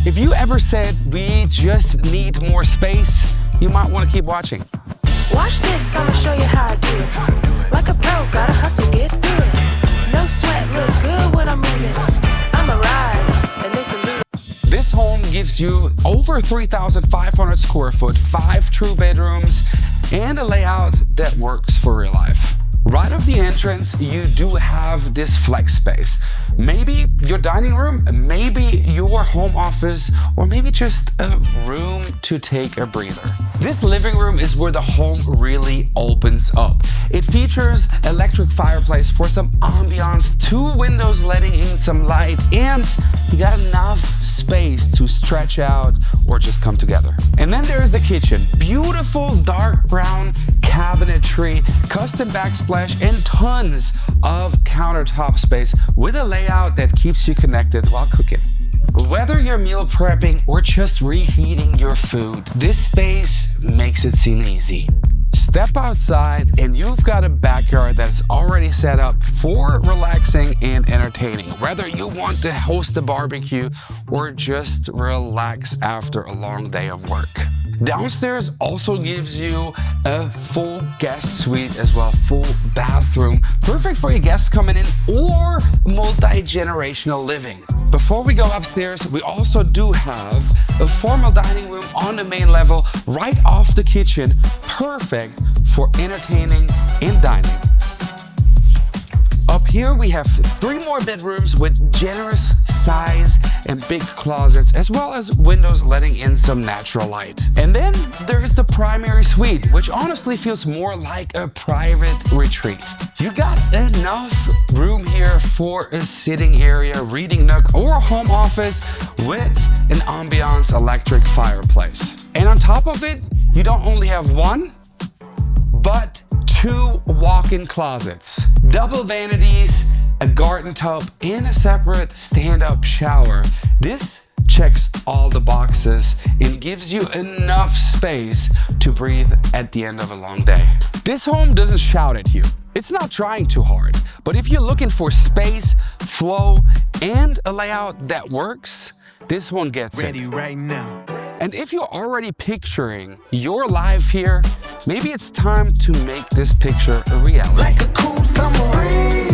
If you ever said we just need more space, you might want to keep watching. Watch this, I'ma show you how I do it. Like a pro, gotta hustle, get through it. No sweat, look good when I'm moving. I'ma rise, and this a new. This home gives you over 3,500 square foot, 5 true bedrooms, and a layout that works for real life. Right off the entrance, you do have this flex space. Maybe your dining room, maybe your home office, or maybe just a room to take a breather. This living room is where the home really opens up. It features electric fireplace for some ambiance, 2 windows letting in some light, and you got enough space to stretch out or just come together. And then there's the kitchen. Beautiful dark brown cabinetry, custom backsplash, and tons of countertop space with a layout that keeps you connected while cooking. Whether you're meal prepping or just reheating your food, this space makes it seem easy. Step outside and you've got a backyard that's already set up for relaxing and entertaining. Whether you want to host a barbecue or just relax after a long day of work. Downstairs also gives you a full guest suite as well, full bathroom, perfect for your guests coming in or multi-generational living. Before we go upstairs, we also do have a formal dining room on the main level right off the kitchen, perfect for entertaining and dining. Up here we have 3 more bedrooms with generous size and big closets, as well as windows letting in some natural light. And then there is the primary suite, which honestly feels more like a private retreat. You got enough room here for a sitting area, reading nook, or a home office with an ambiance electric fireplace. And on top of it, you don't only have 1, but 2 walk-in closets, double vanities, a garden tub, and a separate stand-up shower. This checks all the boxes and gives you enough space to breathe at the end of a long day. This home doesn't shout at you. It's not trying too hard, but if you're looking for space, flow, and a layout that works, this one gets it. Ready right now. And if you're already picturing your life here, maybe it's time to make this picture a reality. Like a cool summer breeze.